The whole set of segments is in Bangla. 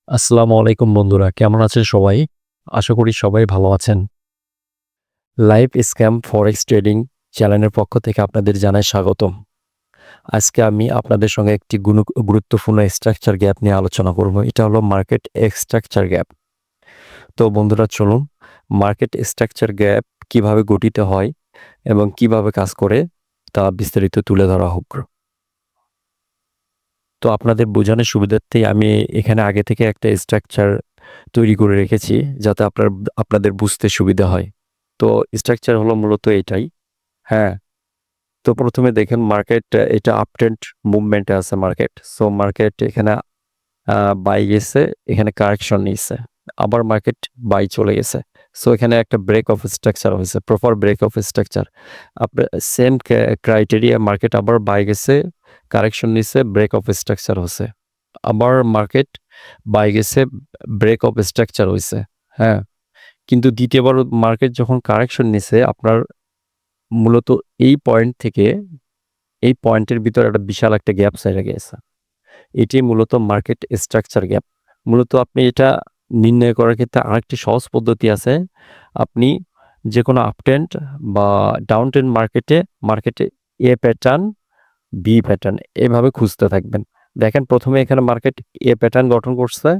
আসসালামু আলাইকুম বন্ধুরা। কেমন আছেন সবাই? আশা করি সবাই ভালো আছেন। লাইভ স্ক্যাম ফরেক্স ট্রেডিং চ্যানেলের পক্ষ থেকে আপনাদের জানাই স্বাগতম। আজকে আমি আপনাদের সঙ্গে একটি গুরুত্বপূর্ণ স্ট্রাকচার গ্যাপ নিয়ে আলোচনা করব। এটা হলো মার্কেট স্ট্রাকচার গ্যাপ। তো বন্ধুরা চলুন মার্কেট স্ট্রাকচার গ্যাপ কিভাবে গঠিত হয় এবং কিভাবে কাজ করে তা বিস্তারিত তুলে ধরা হোক। তো আপনাদের বোঝানোর সুবিধার্থেই আমি এখানে আগে থেকে একটা স্ট্রাকচার তৈরি করে রেখেছি যাতে আপনাদের বুঝতে সুবিধা হয়। তো স্ট্রাকচার হলো মূলত এটাই। হ্যাঁ, তো ১ম এ দেখেন মার্কেট এটা আপট্রেন্ড মুভমেন্টে আছে মার্কেট। সো মার্কেট এখানে বাই গেছে, এখানে কারেকশন নিছে। আবার মার্কেট বাই চলে গেছে। সো এখানে একটা ব্রেক অফ স্ট্রাকচার হইছে, প্রপার ব্রেক অফ স্ট্রাকচার। আপনার সেম ক্রাইটেরিয়া মার্কেট আবার বাই গেছে, কারেকশন নিছে, ব্রেক অফ স্ট্রাকচার হইছে। আবার মার্কেট বাই গেছে, ব্রেক অফ স্ট্রাকচার হইছে। হ্যাঁ? কিন্তু দ্বিতীয়বার মার্কেট যখন কারেকশন নিছে আপনার মূলত এই পয়েন্ট থেকে এই পয়েন্টের ভিতরে একটা বিশাল একটা গ্যাপ ছাইড়া গেছে। এটি মূলত মার্কেট স্ট্রাকচার গ্যাপ। মূলত আপনি এটা নির্ণয় করার ক্ষেত্রে আরেকটি সহজ পদ্ধতি আছে। আপনি যেকোনো আপট্রেন্ড বা ডাউনট্রেন্ড মার্কেটে এ প্যাটার্ন, বি প্যাটার্ন এভাবে খুঁজতে থাকবেন। দেখেন ১ম এ এখানে মার্কেট এ প্যাটার্ন গঠন করছে,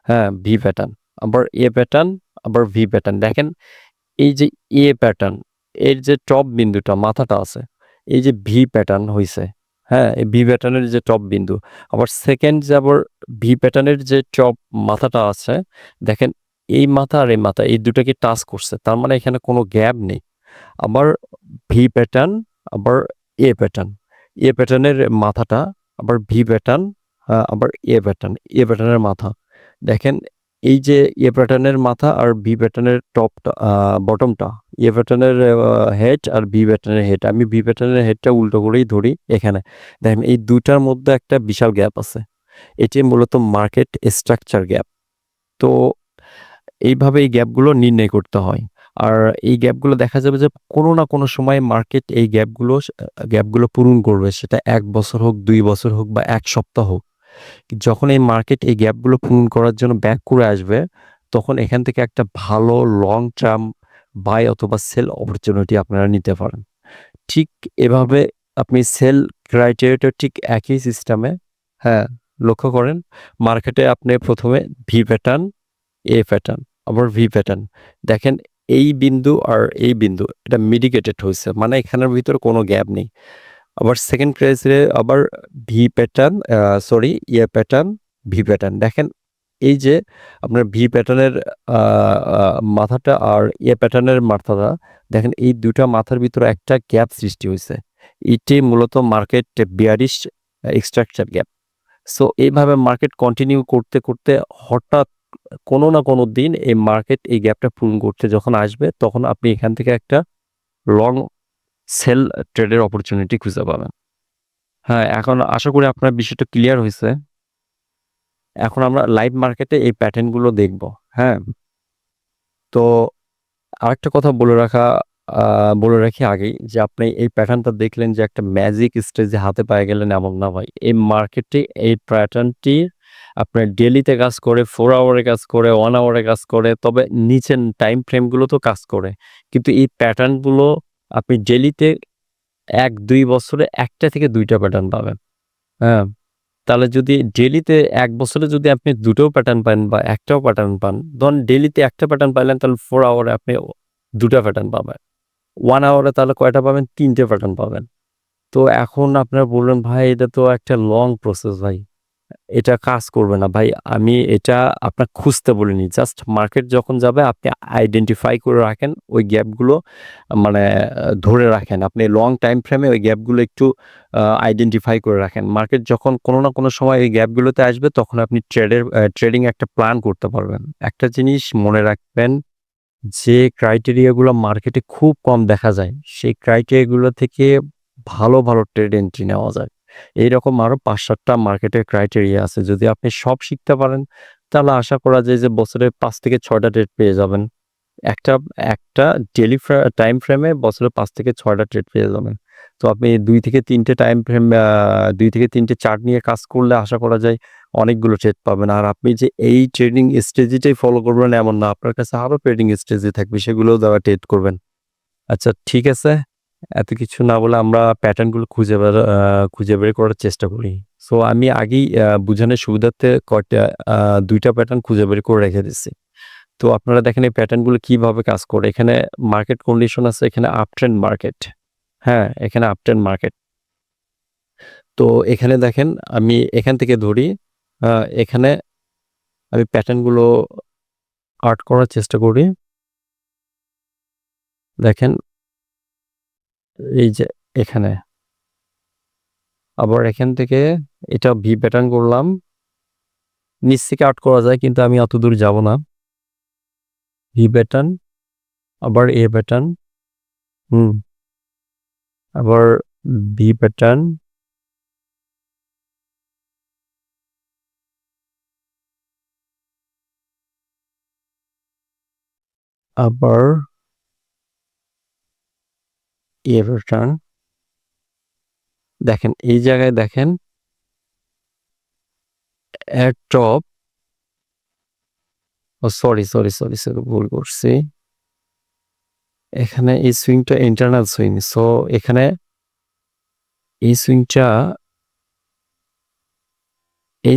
হ্যাঁ, ভি প্যাটার্ন, আবার এ প্যাটার্ন, আবার ভি প্যাটার্ন। দেখেন এই যে এ প্যাটার্ন এর যে টপ বিন্দুটা মাথাটা আছে, এই যে ভি প্যাটার্ন হইছে, হ্যাঁ? এই ভি প্যাটার্নের যে টপ বিন্দু, আবার সেকেন্ড যে আবার ভি প্যাটার্নের যে টপ মাথাটা আছে, দেখেন এই মাথা আর এই মাথা এই দুটাকে টাচ করছে। তার মানে এখানে কোনো গ্যাপ নেই। আবার ভি প্যাটার্ন, আবার এ প্যাটার্ন। এ প্যাটার্নের মাথাটা, আবার ভি প্যাটার্ন, আবার এ প্যাটার্ন। এ প্যাটার্নের মাথা। দেখেন এই যে এ প্যাটার্নের মাথা আর ভি প্যাটার্নের টপটা বটমটা, এ প্যাটার্নের হেড আর ভি প্যাটার্নের হেড। আমি ভি প্যাটার্নের হেডটা উল্টো করেই ধরি এখানে। দেখেন এই ২ টার মধ্যে একটা বিশাল গ্যাপ আছে। এটি মূলত মার্কেট স্ট্রাকচার গ্যাপ। তো এইভাবে এই গ্যাপগুলো নির্ণয় করতে হয়। আর এই গ্যাপগুলো দেখা যাবে যে কোনো না কোনো সময় মার্কেট এই গ্যাপগুলো পূরণ করবে। সেটা ১ বছর হোক, ২ বছর হোক বা ১ সপ্তাহ হোক। যখন এই মার্কেট এই গ্যাপগুলো পূরণ করার জন্য ব্যাক করে আসবে, তখন এখান থেকে একটা ভালো লং টার্ম বাই অথবা সেল অপরচুনিটি আপনারা নিতে পারেন। ঠিক এভাবে আপনি সেল ক্রাইটেরিয়াটা ঠিক একই সিস্টেমে, হ্যাঁ, লক্ষ্য করেন মার্কেটে আপনি ১ম A V pattern, A pattern, আবার ভি প্যাটার্ন। দেখেন এই বিন্দু আর এই বিন্দু এটা মিডিকেটেড হইছে। মানে এখানের ভিতরে কোনো গ্যাপ নেই। আবার সেকেন্ড ক্রাইসে আবার ভি প্যাটার্ন সরি এ প্যাটার্ন, ভি প্যাটার্ন। দেখেন এই যে আপনার ভি প্যাটার্নের আ আ মাথাটা আর এ প্যাটার্নের মাথাটা দেখেন এই ২ টা মাথার ভিতরে একটা গ্যাপ সৃষ্টি হইছে। এটি মূলত market bearish structure gap. So এইভাবে মার্কেট কন্টিনিউ করতে হঠাৎ কোনো না কোনো দিন এই মার্কেট এই গ্যাপটা পূরণ করতে যখন আসবে তখন আপনি এখান থেকে একটা লং সেল ট্রেডের অপরচুনিটি খুঁজে পাবেন। হ্যাঁ, এখন আশা করি আপনার বিষয়টা ক্লিয়ার হইছে। এখন আমরা লাইভ মার্কেটে এই প্যাটার্ন গুলো দেখব। হ্যাঁ? তো আরেকটা কথা আ বলে রাখি আগেই যে আপনি এই প্যাটার্নটা দেখলেন যে একটা ম্যাজিক স্টেজে হাতে পায়ে গেলেন এমন না ভাই। এই মার্কেটে এই প্যাটার্নটি আপনার ডেইলিতে কাজ করে, 4 আওয়ারে কাজ করে, 1 আওয়ারে কাজ করে, তবে নিচের টাইম ফ্রেম গুলোতেও কাজ করে। কিন্তু এই প্যাটার্ন গুলো আপনি ডেইলিতে ১-২ বছরে ১ টা থেকে ২ টা প্যাটার্ন পাবেন। হ্যাঁ? তাহলে যদি ডেইলিতে ১ বছরে যদি আপনি ২ টোও প্যাটার্ন পান বা ১ টাও প্যাটার্ন পান, ধরেন ডেইলিতে ১ টা প্যাটার্ন পাইলেন তাহলে 4 আওয়ারে আপনি ২ টা প্যাটার্ন পাবেন। 1 আওয়ারে তাহলে কয়টা পাবেন? ৩ টে প্যাটার্ন পাবেন। তো এখন আপনারা বলবেন, "ভাই এটা তো একটা লং প্রসেস ভাই। এটা কাজ করবে না।" ভাই আমি এটা আপনাকে খুঁজতে বলিনি। জাস্ট মার্কেট যখন যাবে আপনি আইডেন্টিফাই করে রাখেন ওই গ্যাপগুলো মানে ধরে রাখেন। আপনি লং টাইম ফ্রেমে ওই গ্যাপগুলো একটু আইডেন্টিফাই করে রাখেন। মার্কেট যখন কোনো না কোনো সময় এই গ্যাপগুলোতে আসবে তখন আপনি ট্রেডিং একটা প্ল্যান করতে পারবেন। একটা জিনিস মনে রাখবেন যে ক্রাইটেরিয়া গুলো মার্কেটে খুব কম দেখা যায়, সেই ক্রাইটেরিয়া গুলো থেকে ভালো ট্রেড এন্ট্রি নেওয়া যায়। এইরকম আরো ৫-৭ টা মার্কেটের ক্রাইটেরিয়া আছে। যদি আপনি সব শিখতে পারেন, তাহলে আশা করা যায় যে বছরে ৫ থেকে ৬ টা ট্রেড পেয়ে যাবেন। একটা একটা ডেইলি টাইম ফ্রেমে বছরে 5 থেকে 6টা ট্রেড পেয়ে যাবেন। তো আপনি 2 থেকে 3টে টাইম ফ্রেম 2 থেকে 3টে চার্ট নিয়ে কাজ করলে আশা করা যায় অনেকগুলো ট্রেড পাবেন। আর আপনি যে এই ট্রেডিং স্ট্র্যাটেজিটাই ফলো করবেন এমন না। আপনার কাছে আরো ট্রেডিং স্ট্র্যাটেজি থাকবে সেগুলোও দ্বারা ট্রেড করবেন। আচ্ছা ঠিক আছে। এত কিছু না বলে আমরা প্যাটার্ন গুলো খুঁজে বের করার চেষ্টা করি। সো আমি আগেই বুঝানোর সুবিধার্থে কয়টা ২ টা প্যাটার্ন খুঁজে বের করে রেখে দিছি। তো আপনারা দেখেন এই প্যাটার্ন গুলো কিভাবে কাজ করে। এখানে মার্কেট কন্ডিশন আছে, এখানে আপ ট্রেন্ড মার্কেট। হ্যাঁ, এখানে আপ ট্রেন্ড মার্কেট। তো এখানে দেখেন আমি এখান থেকে ধরি, আ এখানে আমি প্যাটার্ন গুলো আর্ট করার চেষ্টা করি। দেখেন এই যে এখানে। আবার এখান থেকে এটা ভি প্যাটার্ন করলাম। নিচ থেকে আর্ট করা যায় কিন্তু আমি অতদূর যাব না। ভি প্যাটার্ন, আবার এ প্যাটার্ন, হুম, আবার ভি প্যাটার্ন, আবার এ প্যাটার্ন। দেখেন এই জায়গায় দেখেন এর টপ, ও সরি ভুল করছি। এখানে এই সুইংটা ইন্টারনাল সুইং। সো এখানে এই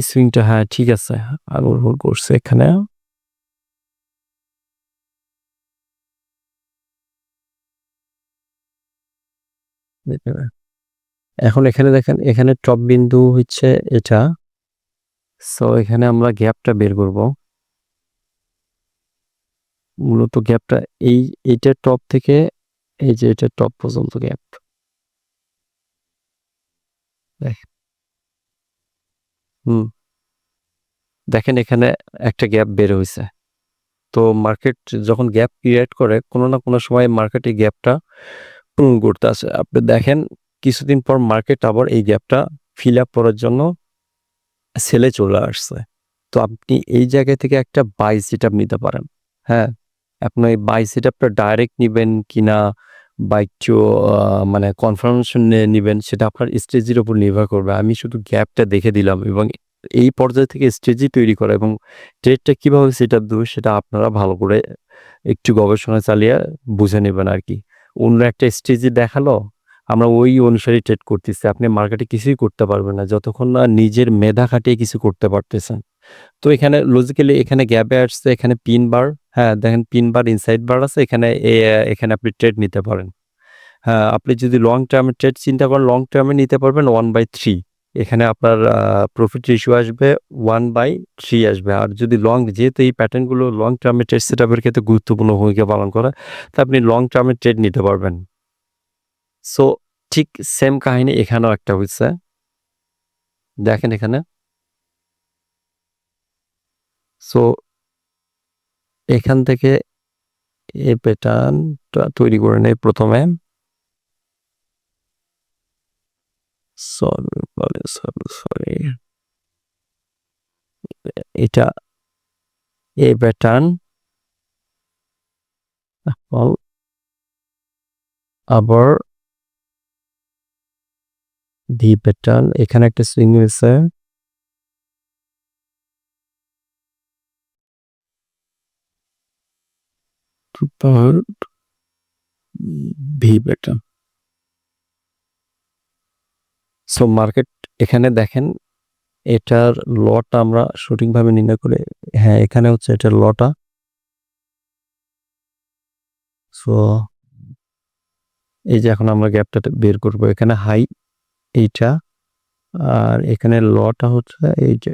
সুইংটা হ্যাঁ ঠিক আছে। আমি ভুল করছি এখানে। এখন এখানে দেখেন এখানে টপ বিন্দু হচ্ছে এটা। সো এখানে আমরা গ্যাপটা বের করব। মূলত গ্যাপটা এইটার টপ থেকে এই যে এটার টপ পর্যন্ত গ্যাপ। হুম, দেখেন এখানে একটা গ্যাপ বের হইছে। তো মার্কেট যখন গ্যাপ ক্রিয়েট করে কোনো না কোনো সময় মার্কেট এই গ্যাপটা পূরণ করতে আসে। আপনি দেখেন কিছুদিন পর মার্কেট আবার এই গ্যাপটা ফিল আপ করার জন্য সেলে চলে আসছে। তো আপনি এই জায়গা থেকে একটা বাই সেটআপ নিতে পারেন। হ্যাঁ? আপনি এই বাই সেটআপটা ডাইরেক্ট নিবেন কিনা বা একটু মানে কনফার্মেশন নিবেন সেটা আপনার স্ট্র্যাটেজির উপর নির্ভর করবে। আমি শুধু গ্যাপটা দেখে দিলাম এবং এই পর্যায় থেকে স্ট্র্যাটেজি তৈরি করা এবং ট্রেডটা কিভাবে সেটআপ দেব সেটা আপনারা ভালো করে একটু গবেষণা চালিয়ে বুঝে নেবেন আরকি। অন্য একটা স্ট্র্যাটেজি দেখালো, আমরা ওই অনুসারে ট্রেড করতেছি। আপনি মার্কেটে কিছুই করতে পারবেন না যতক্ষণ না নিজের মেধা খাটিয়ে কিছু করতে পারতেছেন। তো এখানে লজিক্যালি এখানে গ্যাপে আসছে, এখানে পিন বার, হ্যাঁ, দেখেন পিন বার, ইনসাইড বার আছে। এখানে আপনি ট্রেড নিতে পারেন। হ্যাঁ, আপনি যদি লং টার্ম ট্রেড চিন্তা করেন লং টার্মে নিতে পারবেন 1/3। এখানে আপনার প্রফিট রেশিও আসবে 1/3 আসবে। আর যদি যেহেতু এই প্যাটার্ন গুলো লং টার্মে ট্রেড সেটআপের ক্ষেত্রে গুরুত্বপূর্ণ ভূমিকা পালন করে, তো আপনি লং টার্মে ট্রেড নিতে পারবেন। সো ঠিক সেম কাহিনী এখানেও একটা হইছে। দেখেন এখানে। সো এখান থেকে এই প্যাটার্নটা তৈরি করে নেই ১ম এ। সরি। এটা এ প্যাটার্ন, আবার ভি প্যাটার্ন, এখানে একটা সুইং হয়েছে। তারপর ভি প্যাটার্ন। সো মার্কেট এখানে দেখেন এটার লটা আমরা সঠিকভাবে নির্ণয় করে, হ্যাঁ, এখানে হচ্ছে এটার লটা। সো এই যে এখন আমরা গ্যাপটা বের করব। এখানে হাই এইটা, আর এখানে লটা হচ্ছে এই যে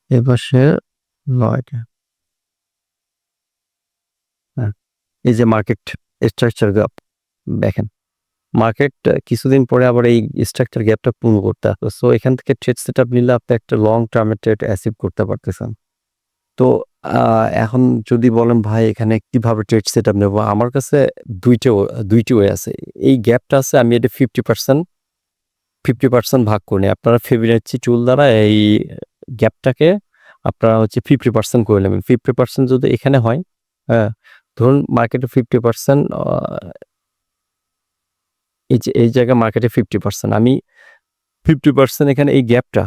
এপাশে ল এটা। হ্যাঁ, এই যে মার্কেট স্ট্রাকচার গ্যাপ দেখেন। মার্কেট কিছুদিন পরে আবার এই স্ট্রাকচার গ্যাপটা পূরণ করতে আসবে। সো এখান থেকে ট্রেড সেটআপ নিলে আপনি একটা লং টার্ম এর ট্রেড অ্যাচিভ করতে পারতেছেন। তো এখন যদি বলেন ভাই এখানে কিভাবে ট্রেড সেটআপ নেব? আমার কাছে ২ টি ওয়ে আছে। এই গ্যাপটা আছে আমি এটা 50% ভাগ করে নিই। আপনারা ফিবোনাচ্চি টুল দ্বারা এই গ্যাপটাকে আপনারা হচ্ছে 50% করে নেবেন। 50% যদি এখানে হয়, হ্যাঁ, ধরুন মার্কেটে 50% এই জায়গায় মার্কেটে 50% আমি 50% এখানে এই গ্যাপটা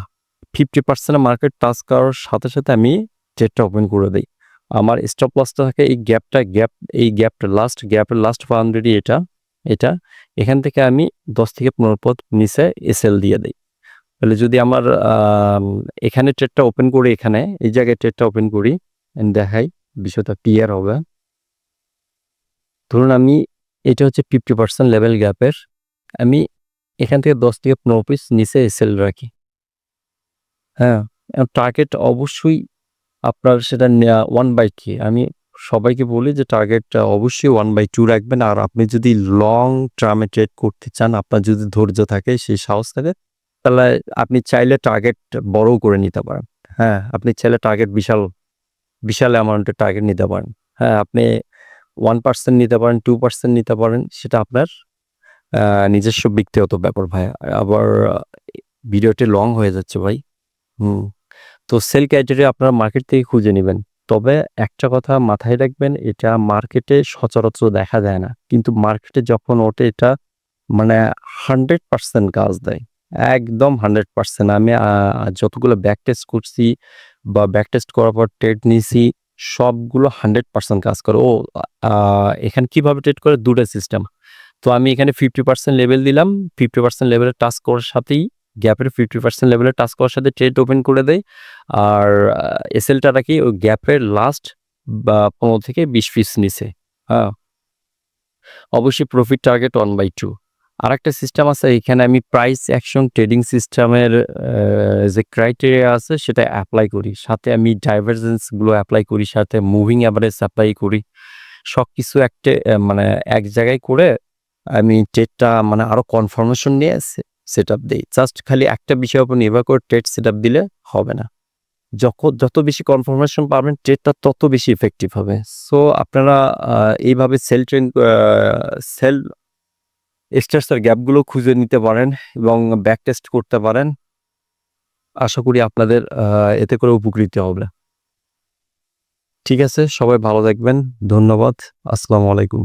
50% মার্কেট টাচ করার সাথে, সাথে আমি ট্রেডটা ওপেন করে দেই। আমার স্টপ লসটা থাকে এই গ্যাপটা গ্যাপের লাস্ট বাউন্ডারি এটা। এখান থেকে আমি 10 থেকে 15 পয়েন্ট নিচে এসএল দিয়ে দেই। তাহলে যদি আমার এখানে ট্রেডটা ওপেন করি, এখানে এই জায়গায় ট্রেডটা ওপেন করি, দেখাই বিষয়টা ক্লিয়ার হবে। ধরুন এটা হচ্ছে 50% লেভেল গ্যাপের, আমি এখান থেকে 10 থেকে 15 পিস নিচে এসএল রাখি। হ্যাঁ, টার্গেট অবশ্যই আপনার সেটা 1/3। আমি সবাইকে বলি যে টার্গেটটা অবশ্যই 1/2 রাখবেন। আর আপনি যদি লং টার্মে ট্রেড করতে চান, আপনার যদি ধৈর্য থাকে, সেই সাহস থাকে, তাহলে আপনি চাইলে টার্গেট বড়ও করে নিতে পারেন। হ্যাঁ, আপনি চাইলে টার্গেট বিশাল অ্যামাউন্টের টার্গেট নিতে পারেন। হ্যাঁ, আপনি 1% নিতে পারেন, 2% নিতে পারেন, সেটা আপনার নিজস্ব ব্যক্তিগত ব্যাপার ভাই। আবার ভিডিওটি লং হয়ে যাচ্ছে ভাই। তো সেল ক্রাইটেরিয়া আপনারা মার্কেট থেকে খুঁজে নিবেন। তবে একটা কথা মাথায় রাখবেন, এটা মার্কেটে সচরাচর দেখা যায় না। কিন্তু মার্কেটে যখন ওঠে এটা মানে 100% কাজ দেয়। একদম 100%। আমি যতগুলো ব্যাক টেস্ট করছি বা ব্যাক টেস্ট করার পর ট্রেড নিছি, সবগুলো 100% কাজ করে। এখানে কিভাবে ট্রেড করে? ২ টা সিস্টেম। তো আমি এখানে 50% লেভেল দিলাম। 50% লেভেলে টাচ করার সাথেই গ্যাপের 50% লেভেলে টাচ করার সাথে ট্রেড ওপেন করে দেই। আর এসএলটা রাখি ওই গ্যাপের লাস্ট বা 15 থেকে 20 পিস নিচে। হ্যাঁ, অবশ্যই প্রফিট টার্গেট 1/2। আরেকটা সিস্টেম আছে, এখানে আমি প্রাইস অ্যাকশন ট্রেডিং সিস্টেমের যে ক্রাইটেরিয়া আছে সেটা এপ্লাই করি। সাথে আমি ডাইভারজেন্স গুলো এপ্লাই করি, সাথে মুভিং এভারেজ এপ্লাই করি। সবকিছু মানে এক জায়গায় করে আমি ট্রেডটা মানে আরো কনফার্মেশন নিয়ে সেটআপ দেই। জাস্ট খালি একটা বিষয়ের উপর নির্ভর করে ট্রেড সেটআপ দিলে হবে না। যত বেশি কনফার্মেশন পাবেন, ট্রেডটা তত বেশি ইফেক্টিভ হবে। সো আপনারা এইভাবে সেল স্ট্রেসের গ্যাপগুলো খুঁজে নিতে পারেন এবং ব্যাক টেস্ট করতে পারেন। আশা করি আপনাদের এতে করে উপকৃত হবে। ঠিক আছে, সবাই ভালো থাকবেন। ধন্যবাদ। আসসালামু আলাইকুম।